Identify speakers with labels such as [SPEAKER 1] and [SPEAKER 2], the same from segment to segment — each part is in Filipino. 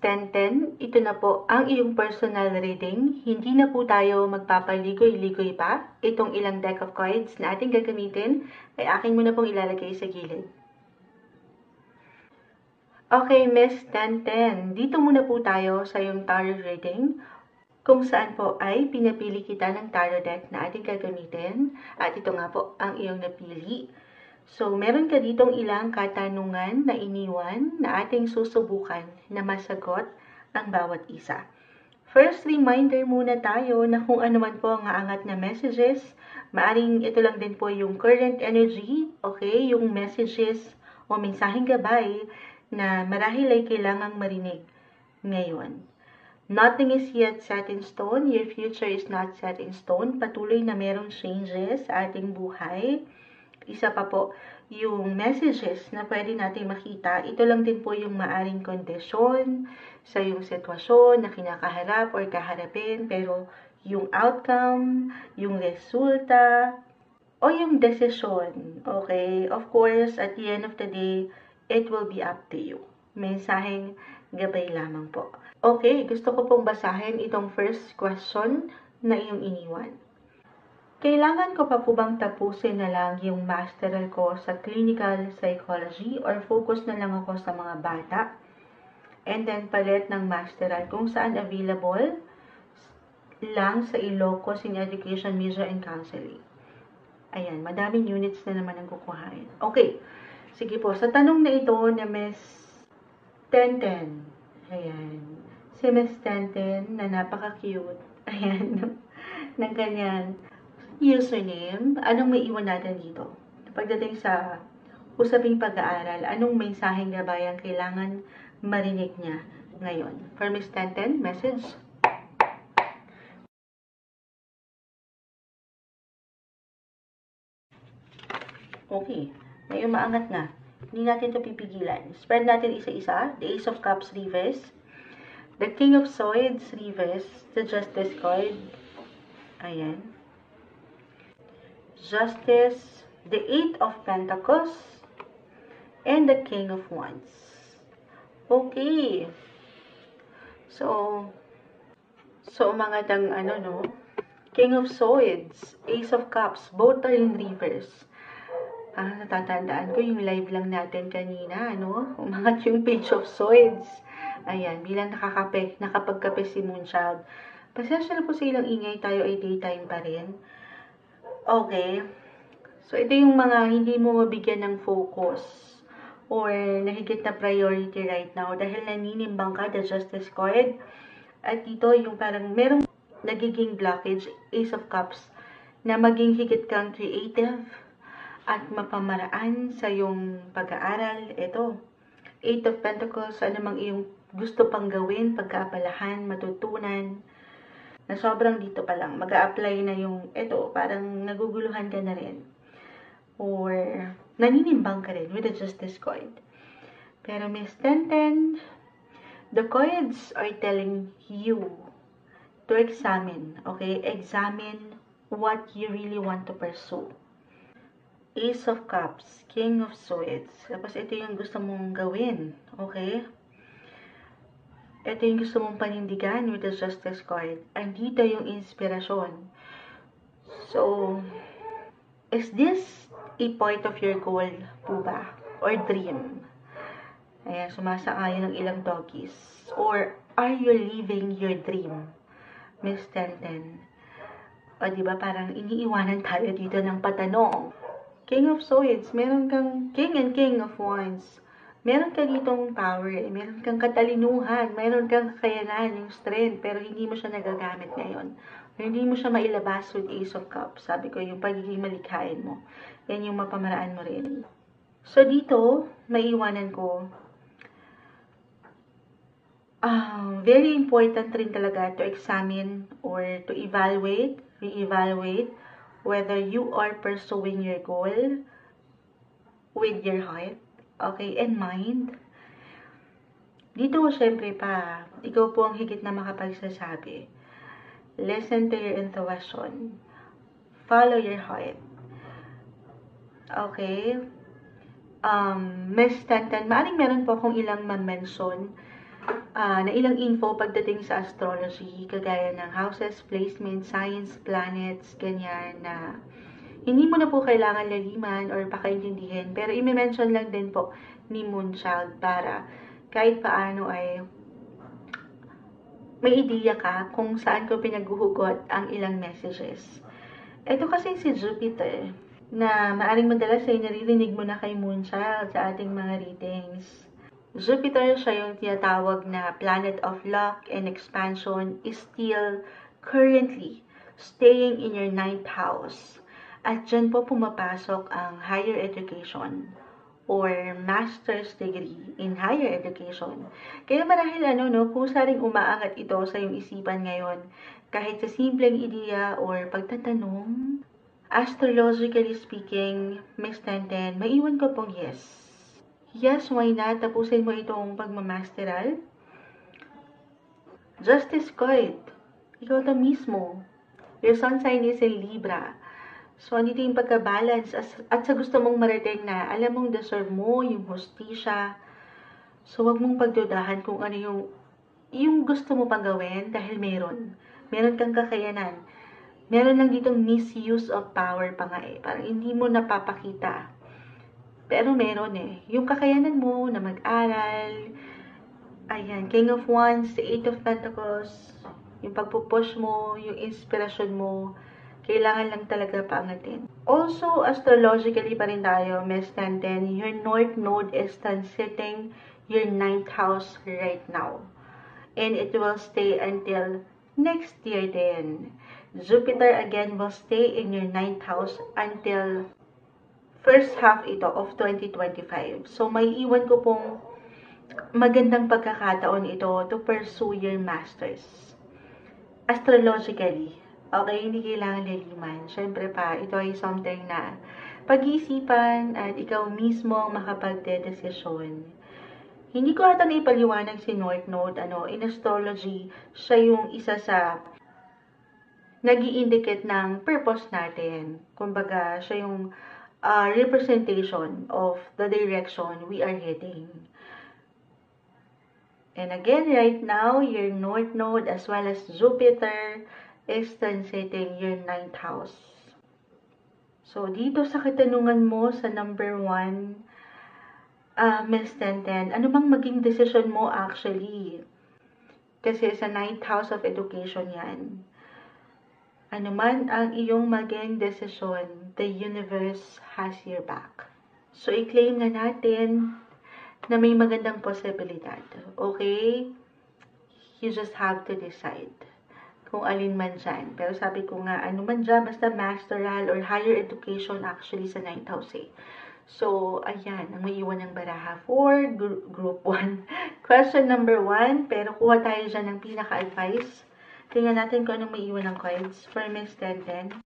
[SPEAKER 1] 1010, ito na po ang iyong personal reading. Hindi na po tayo magpapaligoy-ligoy pa. Itong ilang deck of cards na ating gagamitin ay akin muna pong ilalagay sa gilid. Okay, Miss 1010, dito muna po tayo sa iyong tarot reading, kung saan po ay pinapili kita ng tarot deck na ating gagamitin. At ito nga po ang iyong napili. So, meron ka ditong ilang katanungan na iniwan na ating susubukan na masagot ang bawat isa. First reminder muna tayo na kung ano man po ang aangat na messages, maaring ito lang din po yung current energy, okay? Yung messages o mensaheng gabay na marahil ay kailangang marinig ngayon. Nothing is yet set in stone. Your future is not set in stone. Patuloy na merong changes sa ating buhay. Isa pa po, yung messages na pwede natin makita, ito lang din po yung maaring kondisyon sa yung sitwasyon na kinakaharap or kaharapin, pero yung outcome, yung resulta, o yung desisyon, okay? Of course, at the end of the day, it will be up to you. Mensaheng gabay lamang po. Okay, gusto ko pong basahin itong first question na iyong iniwan. Kailangan ko pa po bang tapusin na lang yung masteral ko sa clinical psychology or focus na lang ako sa mga bata? And then palit ng masteral kung saan available lang sa Ilocos in Education, Media and Counseling. Ayan, madaming units na naman ang kukuhain. Okay, sige po. Sa tanong na ito na Miss 1010, ayan, si Miss 1010 na napaka-cute, ayan, ng kanyang username, anong may iwan natin dito? Pagdating sa usaping pag-aaral, anong mensaheng gabay ang kailangan marinig niya ngayon? For Miss 1010, message. Okay, may umaangat na. Hindi natin ito pipigilan. Spread natin isa-isa. The Ace of Cups reverse, the King of Swords reverse, the Justice card, ayan, Justice, the Eight of Pentacles, and the King of Wands. Okay. So umangat ang King of Swords, Ace of Cups, both are in reverse. Natatandaan ko yung live lang natin kanina, umangat yung Page of Swords. Ayan, bilang nakapagkape si Moonchild. Pasensya na po sa ilang ingay, tayo ay daytime pa rin. Okay. So, ito yung mga hindi mo mabigyan ng focus or nahigit na priority right now dahil naninimbang ka, the Justice card. At dito yung parang merong nagiging blockage, Ace of Cups, na maging higit kang creative at mapamaraan sa yung pag-aaral. Ito, Eight of Pentacles, ano mang iyong gusto pang gawin, pagkaabalahan, matutunan, na sobrang dito pa lang, mag-a-apply na yung, parang naguguluhan ka na rin. Or, naninimbang ka rin with the Justice card. Pero Miss 1010, the cards are telling you to examine, okay? Examine what you really want to pursue. Ace of Cups, King of Swords. Tapos ito yung gusto mong gawin, okay? Ito yung gusto mong panindigan with the Justice card. Andito yung inspirasyon. So, is this a part of your goal po ba? Or dream? Ayan, sumasaayon ng ilang doggies. Or, are you living your dream? Miss 1010. O, diba parang iniiwanan tayo dito ng patanong. King of Swords, meron kang King and King of Wands. Meron ka ditong power, meron kang katalinuhan, meron kang kakayanan, yung strength, pero hindi mo siya nagagamit ngayon. Or hindi mo siya mailabas with Ace of Cups. Sabi ko, yung pagiging malikhain mo. Yan yung mapamaraan mo rin. So, dito, maiiwanan ko, very important rin talaga to examine or to evaluate, re-evaluate whether you are pursuing your goal with your heart, okay, and mind. Dito, syempre pa, ikaw po ang higit na makapagsasabi. Listen to your intuition. Follow your heart. Okay? Miss 1010, maaaring meron po akong ilang ma-mention na ilang info pagdating sa astrology, kagaya ng houses, placement, signs, planets, ganyan na hindi mo na po kailangan laliman or pakaintindihin. Pero i-mention lang din po ni Moonchild para kahit paano ay may ideya ka kung saan ko pinaghuhugot ang ilang messages. Ito kasi si Jupiter na maaring madalas ay naririnig mo na kay Moonchild sa ating mga readings. Jupiter, siya yung tinatawag na planet of luck and expansion, is still currently staying in your 9th house. At dyan po pumapasok ang higher education or master's degree in higher education. Kaya marahil kusa ring umaangat ito sa iyong isipan ngayon kahit sa simpleng ideya or pagtatanong. Astrologically speaking, Miss Tenten, maiwan ko pong yes. Yes, why not? Tapusin mo itong pagmamasteral. Justice card. Ikaw to mismo. Your sun sign is in Libra. So, andito yung pagka-balance at sa gusto mong marating na alam mong deserve mo yung hustisya. So, wag mong pagdudahan kung ano yung gusto mo pang gawin dahil meron. Meron kang kakayanan. Meron lang ditong misuse of power pa nga eh. Parang hindi mo napapakita. Pero meron eh. Yung kakayanan mo na mag-aral, ayan, King of Wands, the Eight of Pentacles, yung pagpupush mo, yung inspirasyon mo, kailangan lang talaga paangatin. Also, astrologically pa rin tayo, Miss Tenten, your North Node is transiting your 9th house right now. And it will stay until next year then. Jupiter again will stay in your 9th house until first half ito of 2025. So, may iwan ko pong magandang pagkakataon ito to pursue your masters. Astrologically, okay, hindi kailangan laliman. Syempre pa, ito ay something na pag-iisipan at ikaw mismo ang makapagdedesisyon. Hindi ko ata naipaliwanag si North Node. In astrology, siya yung isa sa nag-i-indicate ng purpose natin. Kumbaga, siya yung representation of the direction we are heading. And again, right now, your North Node as well as Jupiter is transiting your 9th house. So, dito sa katanungan mo sa number 1, Miss Tenten, ano bang maging decision mo actually? Kasi sa 9th house of education yan. Ano man ang iyong maging desisyon, the universe has your back. So, i-claim na natin na may magandang posibilidad. Okay? You just have to decide kung alin man dyan. Pero sabi ko nga, ano man dyan, basta masteral or higher education actually sa 9th house eh. So, ayan, ang may iwan ng baraha for group 1. Question number 1, pero kuha tayo dyan ng pinaka-advice. Tingnan natin kung anong may iwan ng cards for Miss Tenten.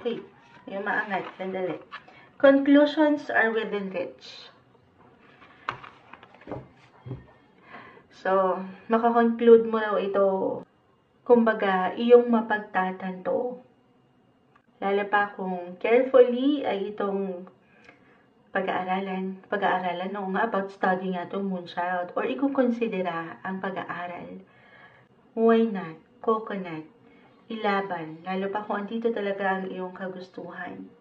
[SPEAKER 1] Okay, yung maangat, sandali. Conclusions are within reach. So, makakonclude mo raw ito, kumbaga, iyong mapagtatanto. Lalo pa kung carefully ay itong pag-aaralan about studying nga itong Moonchild or ikukonsidera ang pag-aaral. Why not? Coconut. Ilaban. Lalo pa kung andito talaga ang iyong kagustuhan.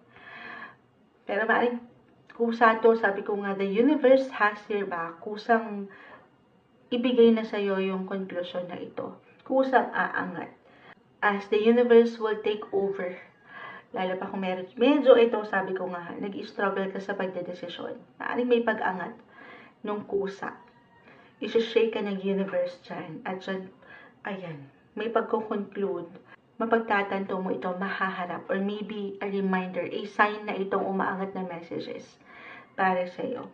[SPEAKER 1] Pero maaaring kusa to, sabi ko nga, the universe has your back. Kusang ibigay na sa'yo yung conclusion na ito. Kusang aangat. As the universe will take over. Lalo pa kung medyo ito, sabi ko nga, nag-i-struggle ka sa pagdedesisyon. Maaaring may pag-angat nung kusa. Isi-shake ka ng universe dyan. At dyan, ayan, may pagko-conclude. Mapagtatanto mo ito, mahaharap. Or maybe a reminder, a sign na itong umaangat na messages para sa'yo.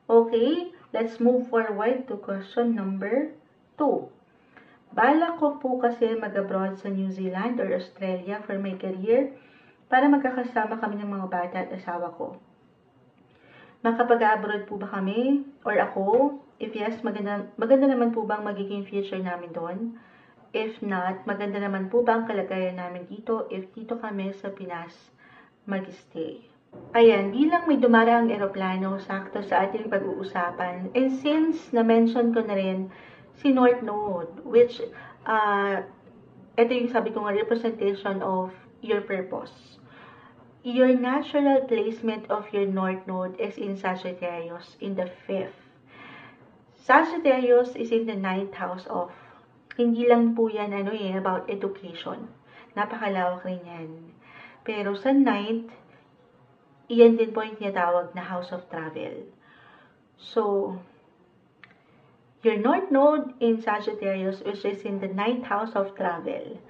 [SPEAKER 1] Okay, let's move forward to question number 2. Balak ko po kasi mag-abroad sa New Zealand or Australia for my career para magkakasama kami ng mga bata at asawa ko. Makapag-abroad po ba kami? Or ako? If yes, maganda naman po bang magiging future namin doon? If not, maganda naman po ba ang kalagayan namin dito if dito kami sa Pinas mag-stay? Ayan, bilang may dumaraang eroplano, sakto sa ating pag-uusapan. And since na-mention ko na rin si North Node, which, ito yung sabi ko nga, representation of your purpose. Your natural placement of your North Node is in Sagittarius, in the 5th. Sagittarius is in the 9th house of, hindi lang po yan about education. Napakalawak rin yan. Pero sa 9th, iyan din po yung tinatawag na house of travel. So, your North Node in Sagittarius, which is in the 9th house of travel.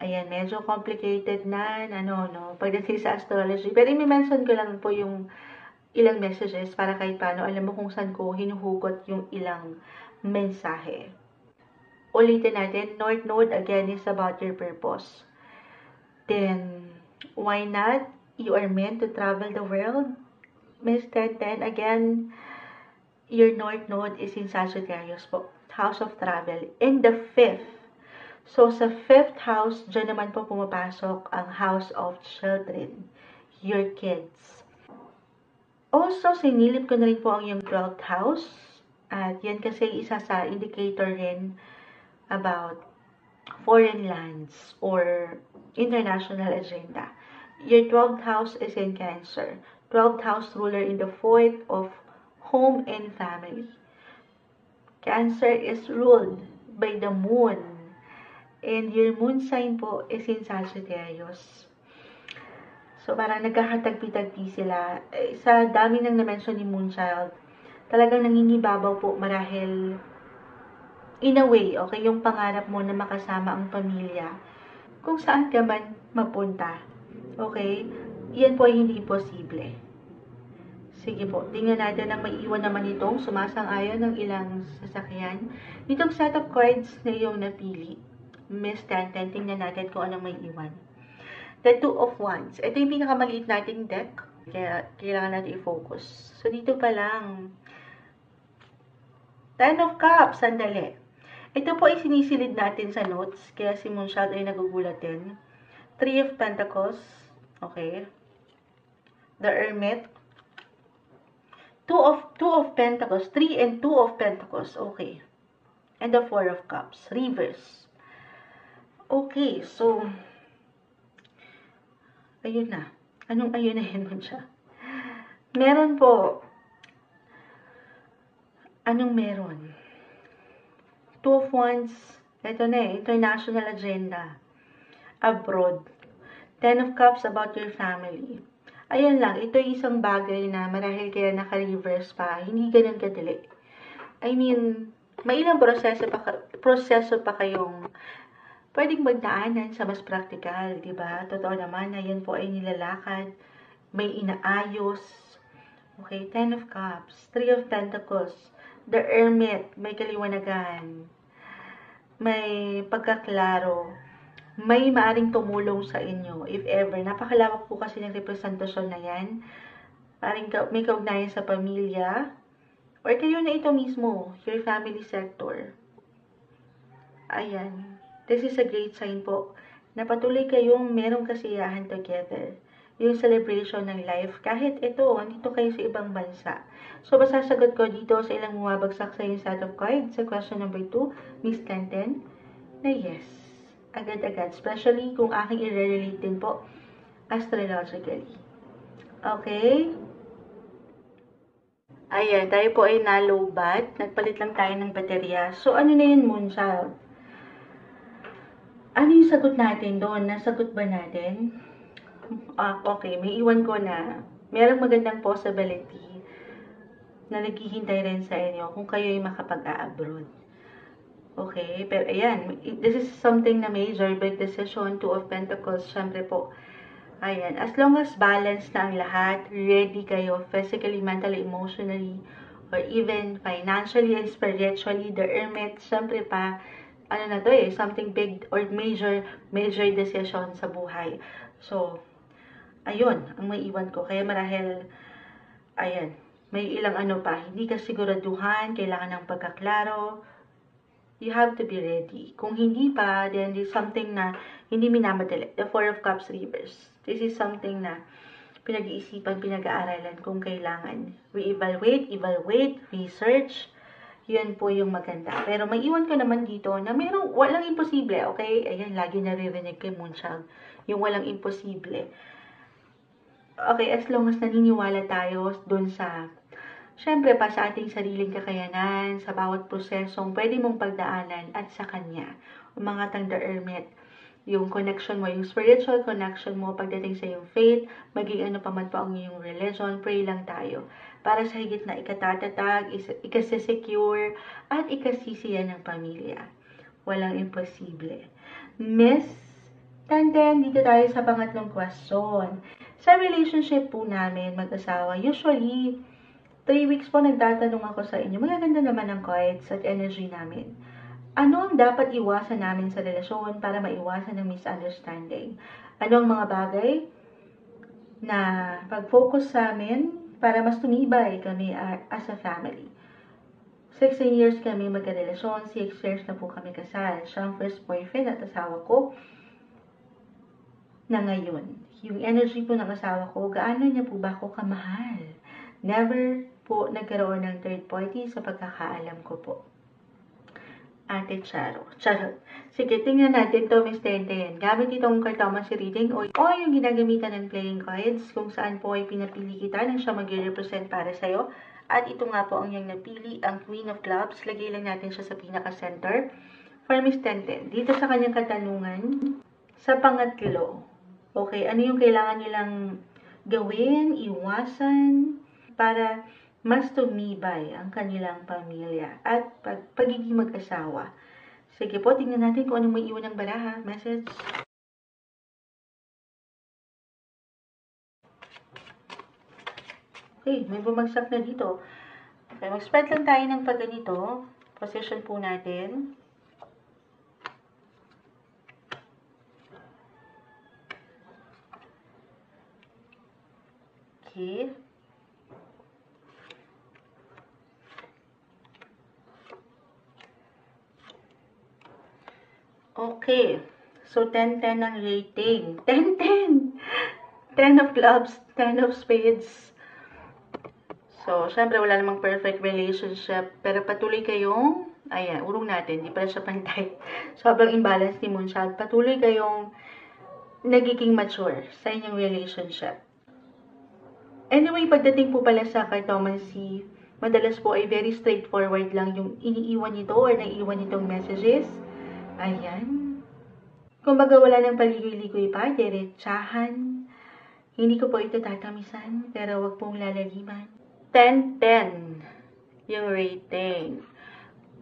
[SPEAKER 1] Ayan, medyo complicated na, pagdating sa astrology. Pero i-mention ko lang po yung ilang messages para kahit paano alam mo kung saan ko hinuhugot yung ilang mensahe. Ulitin natin, North Node again is about your purpose. Then, why not? You are meant to travel the world. Miss 1010, again, your North Node is in Sagittarius po. House of travel. In the 5th. So, sa 5th house, dyan naman po pumapasok ang house of children. Your kids. Also, sinilip ko na rin po ang yung 12th house. At yan kasi isa sa indicator rin about foreign lands or international agenda. Your 12th house is in Cancer. 12th house ruler in the 4th of home and family. Cancer is ruled by the moon. And your moon sign po is in Sagittarius. So, parang nagkakatagpi-tagpi sila. Sa dami nang na-mention ni Moonchild, talagang nangingibabaw po marahil in a way, okay, yung pangarap mo na makasama ang pamilya kung saan ka man mapunta. Okay? Yan po ay hindi posible. Sige po, tingnan natin ang maiiwan naman itong sumasang-ayon ng ilang sasakyan. Itong set of cards na iyong napili. Miss 1010, tingnan natin kung anong maiiwan. The Two of Wands. Ito yung pinakamaliit nating deck. Kaya kailangan natin i-focus. So, dito pa lang. Ten of Cups. Sandali. Ito po ay sinisilid natin sa notes. Kaya si Moonchild ay nagugulat din. Three of Pentacles. Okay. The Hermit. Two of Pentacles. 3 and 2 of Pentacles. Okay. And the Four of Cups. Reverse. Okay. So, ayun na. Anong ayun na yun siya? Meron po. Anong meron? Two of Wands. Ito na international agenda. Abroad. Ten of Cups about your family. Ayun lang, ito yung isang bagay na marahil kaya naka-reverse pa, hindi ganun kadali. I mean, may ilang proseso pa kayong pwedeng magdaanan sa mas practical, di ba? Totoo naman na yan po ay nilalakad, may inaayos. Okay, Ten of Cups, Three of Pentacles, the Hermit, may kaliwanagan, may pagkaklaro, may maaring tumulong sa inyo, if ever. Napakalawak po kasi ng representasyon na yan. Parang may kaugnayan sa pamilya, or kayo na ito mismo, your family sector. Ayan. This is a great sign po na patuloy kayong merong kasiyahan together. Yung celebration ng life, kahit ito, nandito kayo sa ibang bansa. So, masasagot ko dito sa ilang bumabagsak sa yung set of cards sa question number 2, Miss 1010, na yes. Agad-agad. Especially kung aking i-relate din po astrologically. Okay? Ayan, tayo po ay nalobat. Nagpalit lang tayo ng baterya. So, ano na yun, Moonchild? Ano yung sagot natin doon? Nasagot ba natin? Okay, may iwan ko na merong magandang possibility na naghihintay rin sa inyo kung kayo ay makapag-a-abroad. Okay, pero ayan, this is something na major, big decision, Two of Pentacles, syempre po. Ayan, as long as balance na ang lahat, ready kayo physically, mentally, emotionally, or even financially and spiritually, the Hermit, syempre pa, ano na to something big or major decision sa buhay. So, ayun, ang may iwan ko. Kaya marahil, ayan, may ilang pa, hindi ka siguraduhan, kailangan ng pagkaklaro. You have to be ready. Kung hindi pa, then there's something na hindi minamadali. The Four of Cups reverse. This is something na pinag-iisipan, pinag-aaralan kung kailangan. Evaluate, research, yun po yung maganda. Pero may iwan ko naman dito na walang imposible, okay? Ayan, lagi naririnig kay Moonchild, yung walang imposible. Okay, as long as naniniwala tayo dun sa, syempre pa sa ating sariling kakayanan, sa bawat prosesong pwede mong pagdaanan at sa Kanya. Mga Tanda Hermit, yung connection mo, yung spiritual connection mo pagdating sa yung faith, maging ano pa man po ang iyong religion, pray lang tayo. Para sa higit na ikatatatag, ikasesecure, at ikasisiyan ng pamilya. Walang imposible. Miss Tanden, dito tayo sa pangatlong question. Sa relationship po namin, mag-asawa, usually, 3 weeks po nagtatanong ako sa inyo, magaganda naman ang cards at energy namin. Ano ang dapat iwasan namin sa relasyon para maiwasan ng misunderstanding? Ano ang mga bagay na pag-focus sa amin para mas tumibay kami as a family? 16 years kami magkarelasyon, 6 years na po kami kasal. Siya ang first boyfriend at asawa ko na ngayon. Yung energy po ng asawa ko, gaano niya po ba ako kamahal? Never po nagkaroon ng third party sa pagkakaalam ko po. Ate Charo. Charot. Sige, tingnan natin to, Miss Tenten. Gamit itong cartomancy reading o yung ginagamitan ng playing cards kung saan po ay pinapili kita nang siya mag-represent para sa'yo. At ito nga po ang yung napili, ang Queen of Clubs. Lagay lang natin siya sa pinaka-center. For Miss Tenten, dito sa kanyang katanungan, sa pangatlo, okay, ano yung kailangan nilang gawin, iwasan, para mas tumibay ang kanilang pamilya at pagiging mag-asawa. Sige po, tingnan natin kung anong may iwan ng baraha. Message. Okay, may bumagsak na dito. Okay, mag-spread lang tayo ng pagganito. Position po natin. Okay. Okay. So, 10-10 ang rating. 10-10! 10 of clubs, 10 of spades. So, syempre wala namang perfect relationship. Pero patuloy kayong, ayan, urong natin, di pala siya pantay. Sobrang imbalance ni Moonchild. Patuloy kayong nagiging mature sa inyong relationship. Anyway, pagdating po pala sa cartomancy, madalas po ay very straightforward lang yung iniiwan nito or naiiwan nitong messages. Ayan. Kumbaga wala nang paligoy-ligoy pa, diretsahan. Hindi ko po ito tatamisan, pero wag pong lalaliman. 10-10 yung rating.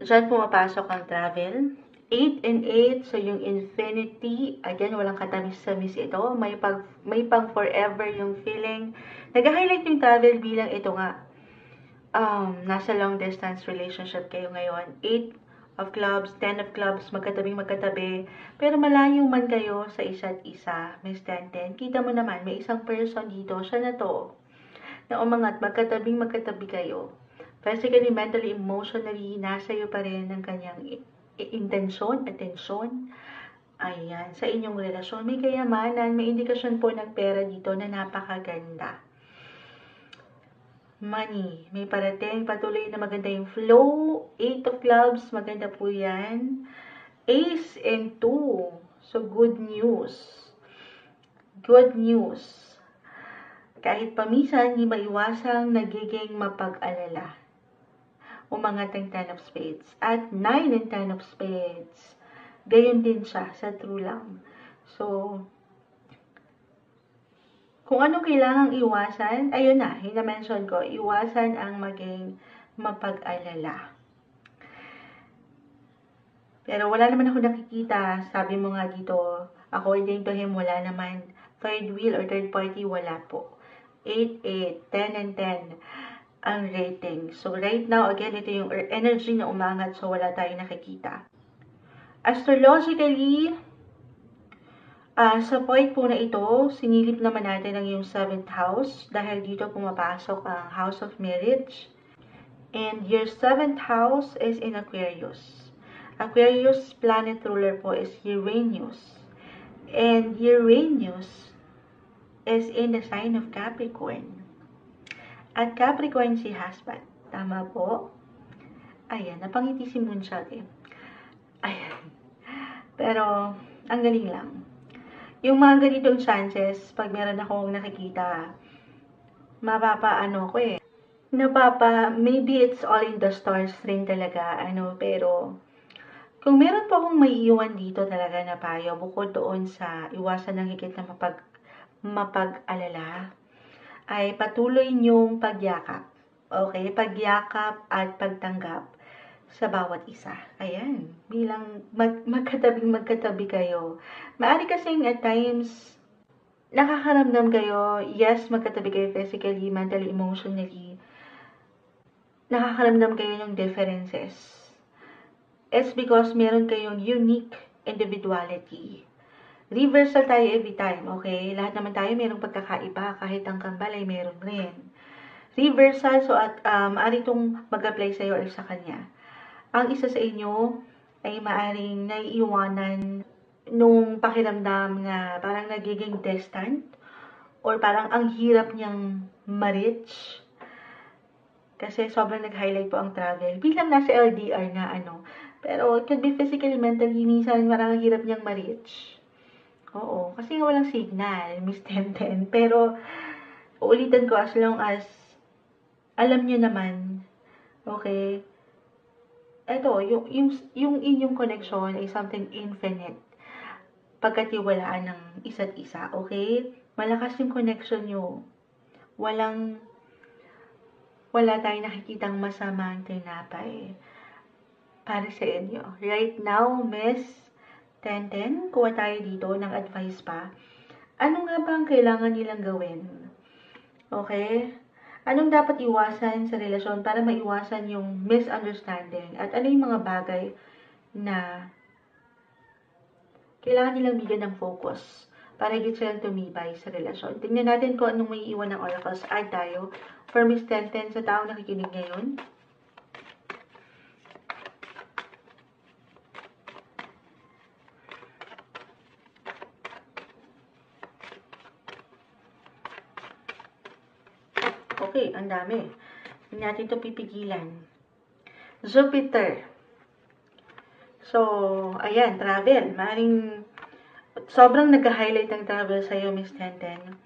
[SPEAKER 1] Diyan pumapasok ang travel. 8 and 8, so yung infinity, again, walang katamis-tamis ito. May pang forever yung feeling. Nag-highlight yung travel bilang ito nga. Nasa long distance relationship kayo ngayon. 8 of clubs, 10 of clubs, magkatabi. Pero malayo man kayo sa isa't isa, Miss 10-10. Kita mo naman, may isang person dito, siya na to. Na umangat, magkatabi kayo. Physically, mentally, emotionally, nasa iyo pa rin ang kanyang intensyon, atensyon. Ayan, sa inyong relasyon, may kayamanan, may indikasyon po ng pera dito na napakaganda. Money, may parating, patuloy na maganda yung flow. 8 of clubs, maganda po yan. Ace and 2, so good news. Good news. Kahit paminsan, hindi maiwasang nagiging mapag-alala. Umangat ang 10 of spades. At 9 and 10 of spades. Gayon din siya sa true lang. So, kung anong kailangang iwasan, ayun na, hina-mention ko, iwasan ang maging mapag-alala. Pero wala naman ako nakikita, sabi mo nga dito, according to him, wala naman third wheel or third party, wala po. 8, 8, 10 and 10 ang rating. So, right now, again, ito yung energy na umangat, so wala tayong nakikita. Astrologically, sa point po na ito, sinilip naman natin ang yung 7th house dahil dito pumapasok ang house of marriage. And your 7th house is in Aquarius. Aquarius planet ruler po is Uranus. And Uranus is in the sign of Capricorn. At Capricorn si husband. Tama po? Ayan, napangiti si Moonshot eh. Ayan. Pero, ang galing lang. Yung mga ganitong chances, pag meron akong nakikita, maybe it's all in the stars rin talaga, pero, kung meron po akong maiiwan dito talaga na payo, bukod doon sa iwasan ng higit na mapag-alala, ay patuloy niyong pagyakap. Okay? Pagyakap at pagtanggap sa bawat isa. Ayan. Bilang magkatabi kayo. Maaari kasing at times, nakakaramdam kayo, yes, magkatabi kayo physically, mentally, emotionally, nakakaramdam kayo ng differences. It's because meron kayong unique individuality. Reversal tayo every time, okay? Lahat naman tayo merong pagkakaiba, kahit ang kambal ay meron rin. Reversal, so at maaari itong mag-apply sa'yo or sa kanya. Ang isa sa inyo ay maaring naiiwanan nung pakiramdam na parang nagiging distant or parang ang hirap niyang ma-reach. Kasi sobrang nag-highlight po ang travel. Bilang nasa LDR na pero it could be physically, mentally, minsan marang hirap niyang ma-reach. Oo, kasi nga walang signal, Miss Tenten. Pero, uulitan ko as long as alam niyo naman, okay, eto, yung inyong connection ay something infinite. Pagkatiwalaan ng isa't isa, okay? Malakas yung connection nyo. Wala tayong nakikitang masamang tinapay para sa inyo. Right now, Miss Tenten, kuha tayo dito ng advice pa. Ano nga ba ang kailangan nilang gawin? Okay? Anong dapat iwasan sa relasyon para maiwasan yung misunderstanding? At ano yung mga bagay na kailangan nilang bigyan ng focus para higit silang tumibay sa relasyon? Tingnan natin kung anong may iwan ng oracles. Add tayo for Miss Tenten sa tao nakikinig ngayon. Okay, ang dami. Hindi natin ito pipigilan. Jupiter. So, ayan, travel. Maring sobrang nag-highlight ng travel sa'yo, Miss Tenten.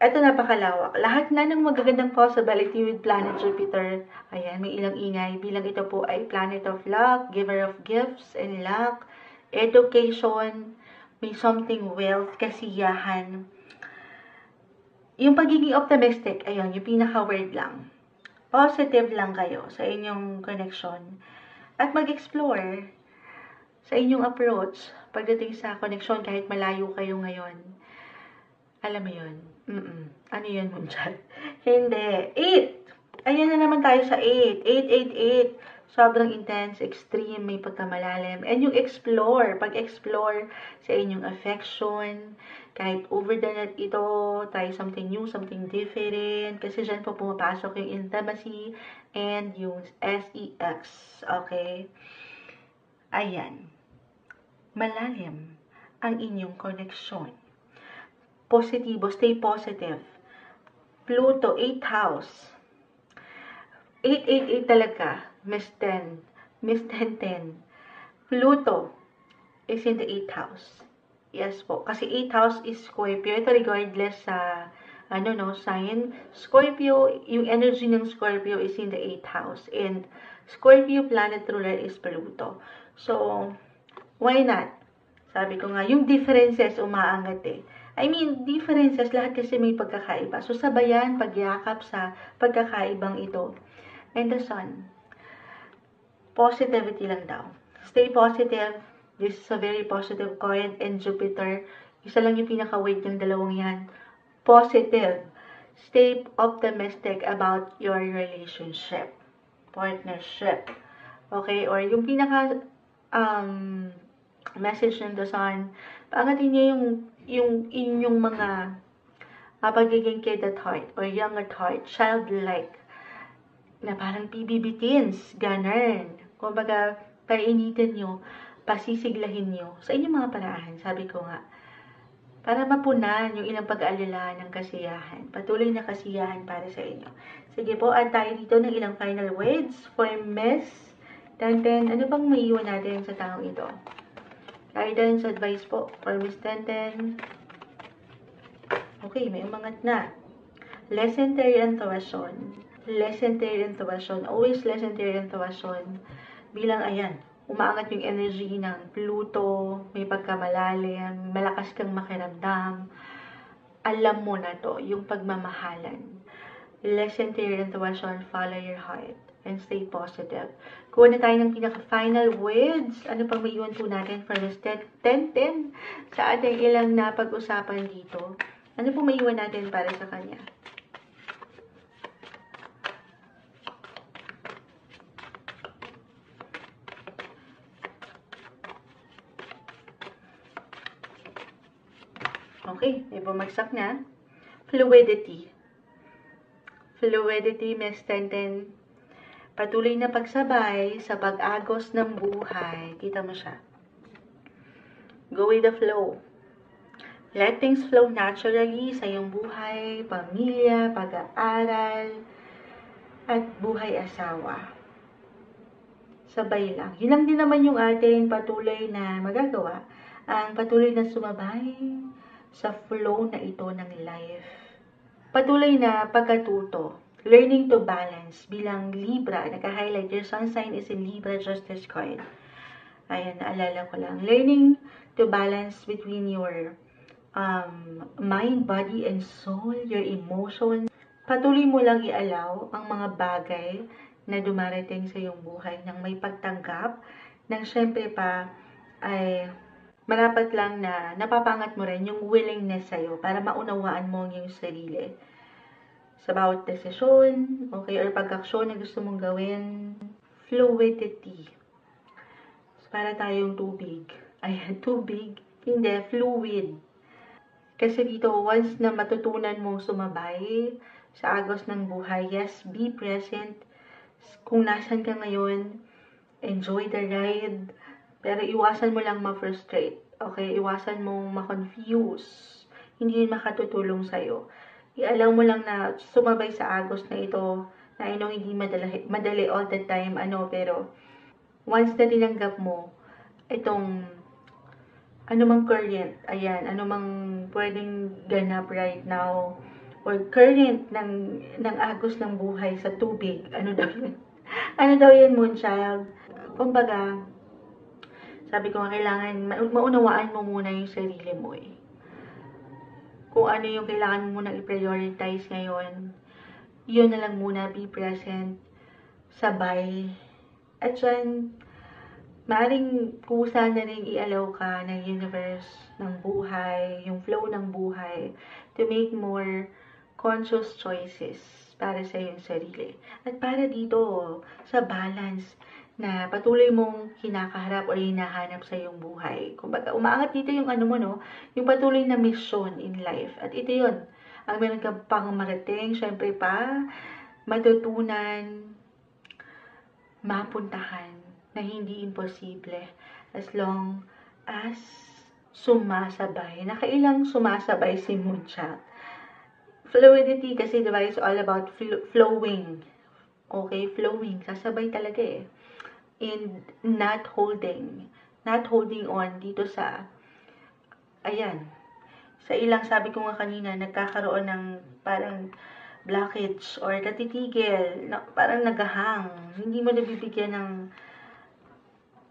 [SPEAKER 1] Ito napakalawak. Lahat na ng magagandang possibility with planet Jupiter. Ayan, may ilang ingay. Bilang ito po ay planet of luck, giver of gifts and luck, education, may something wealth, kasiyahan. Yung pagiging optimistic, ayun, yung pinaka-word lang. Positive lang kayo sa inyong connection. At mag-explore sa inyong approach pagdating sa connection kahit malayo kayo ngayon. Alam mo yun? Ano yun, Moonshot? Hindi. 8! Ayan na naman tayo sa 8. 8. Sobrang intense, extreme, may pagkamalalim. And yung explore, pag-explore sa inyong affection, kahit over the net ito, try something new, something different. Kasi dyan po pumapasok yung intimacy and yung sex. Okay? Ayan. Malalim ang inyong connection. Positibo, stay positive. Pluto, 8th house. 8 talaga. Miss 10. Pluto is in the 8th house. Yes po. Kasi 8th house is Scorpio. Ito regardless sa, sign. Scorpio, yung energy ng Scorpio is in the 8th house. And Scorpio planet ruler is Pluto. So, why not? Sabi ko nga, yung differences umaangat eh. Differences, lahat kasi may pagkakaiba. So, sabayan, pagyakap sa pagkakaibang ito. And the sun. Positivity lang daw. Stay positive. This is a very positive card. And Jupiter, isa lang yung pinaka-weight ng dalawang yan. Positive. Stay optimistic about your relationship. Partnership. Okay? Or yung pinaka message ng the sun, paangatin niyo yung inyong mga pagiging kid at heart or young at heart, childlike, na parang PBB teens, ganun. Kumbaga, painitin nyo, pasisiglahin nyo sa inyong mga paraan. Sabi ko nga, para mapunan yung ilang pag-aalala ng kasiyahan. Patuloy na kasiyahan para sa inyo. Sige po, add tayo dito ng ilang final words for Miss Tenten. Ano bang maiiwan natin sa taong ito? Guidance, advice po for Miss Tenten. Okay, may umangat na. Lesson, intuition. Lesson, intuition. Always lesson, intuition. Bilang ayan, umaangat yung energy ng Pluto, may pagkamalalim, malakas kang makiramdam. Alam mo na to, yung pagmamahalan. Listen to your intuition, follow your heart, and stay positive. Kuha na tayo ng pinaka-final words. Ano pang may iwan po natin for Miss Tenten sa ating ilang napag-usapan dito? Ano po may iwan natin para sa kanya? Okay, may bumagsak na. Fluidity. Fluidity, Miss Tenten. Patuloy na pagsabay sa pag-agos ng buhay. Kita mo siya. Go with the flow. Let things flow naturally sa iyong buhay, pamilya, pag-aaral, at buhay asawa. Sabay lang. Yun lang din naman yung ating patuloy na magagawa. Ang patuloy na sumabay sa flow na ito ng life. Patuloy na pagkatuto. Learning to balance. Bilang Libra, naka-highlight. Your sun sign is in Libra, Justice Coin. Ayan, naalala ko lang. Learning to balance between your mind, body, and soul, your emotions. Patuloy mo lang i-allow ang mga bagay na dumarating sa iyong buhay nang may pagtanggap, nang syempre pa ay marapat lang na napapangat mo rin yung willingness sa'yo para maunawaan mo yung sarili. Sa bawat desisyon, okay, or pag-aksyon na gusto mong gawin. Fluidity. Para tayong tubig. Ayan, tubig. Hindi, fluid. Kasi dito, once na matutunan mong sumabay sa agos ng buhay, yes, be present. Kung nasan ka ngayon, enjoy the ride. Pero iwasan mo lang ma-frustrate. Okay? Iwasan mong ma-confuse. Hindi yun makatutulong sa'yo. I-allow mo lang na sumabay sa agos na ito. Na I know hindi madali all the time. Pero once na tinanggap mo itong anumang current, ayan, anumang pwedeng ganap right now, or current ng agos ng buhay sa tubig. Ano daw yun? Ano daw yun, Moonchild? Kumbaga, sabi ko, kailangan maunawaan mo muna yung sarili mo eh. Kung ano yung kailangan mo munang i-prioritize ngayon, yun na lang muna, be present, sabay. At dyan, maaring kusa na rin i-allow ka ng universe, ng buhay, yung flow ng buhay, to make more conscious choices para sa iyong sarili. At para dito, sa balance na patuloy mong kinakaharap o hinahanap sa iyong buhay. Kumbaga, umaangat dito yung ano mo, no? Yung patuloy na mission in life. At ito yun. Ang meron ka pang marating, syempre pa, matutunan, mapuntahan na hindi imposible as long as sumasabay. Nakailang sumasabay si Moonchild. Fluidity kasi diba is all about flowing. Okay, flowing. Sasabay talaga eh. And not holding. Not holding on dito sa, ayan, sa ilang sabi ko nga kanina, nagkakaroon ng parang blockage or natitigil, parang nagahang. Hindi mo nabibigyan ng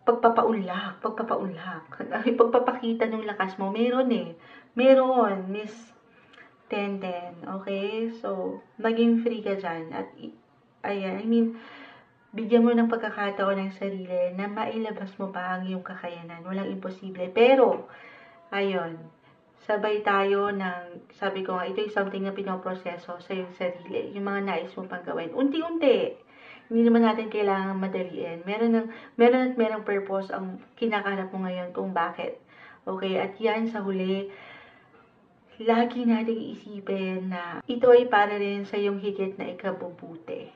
[SPEAKER 1] pagpapaunlak. Pagpapakita ng lakas mo. Meron eh. Meron, Miss Tenten. Okay? So, maging free ka dyan. At, ayan, bigyan mo ng pagkakataon ng sarili na mailabas mo pa ang iyong kakayanan. Walang imposible. Pero, ayun, sabay tayo ng, sabi ko nga, ito yung something na pinoproseso sa iyong sarili. Yung mga nais mo pang gawin. Unti-unti. Hindi naman natin kailangan madaliin. Merong purpose ang kinakahanap mo ngayon kung bakit. Okay? At yan sa huli, lagi nating isipin na ito ay para rin sa iyong higit na ikabubuti.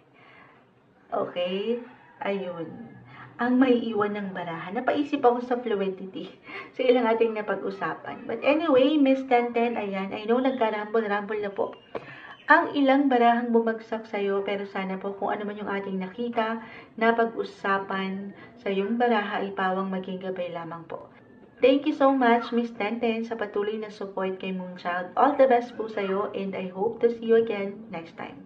[SPEAKER 1] Okay? Ayun. ang may iwan ng baraha. Napaisip ako sa fluidity sa ilang ating napag-usapan. But anyway, Miss 1010, ayan, I know nagkarambol-rambol na po ang ilang barahang bumagsak sa'yo, pero sana po kung ano man yung ating nakita na pag-usapan sa iyong baraha ay pawang maging gabay lamang po. Thank you so much, Miss 1010, sa patuloy na support kay Moonchild. All the best po sa'yo, and I hope to see you again next time.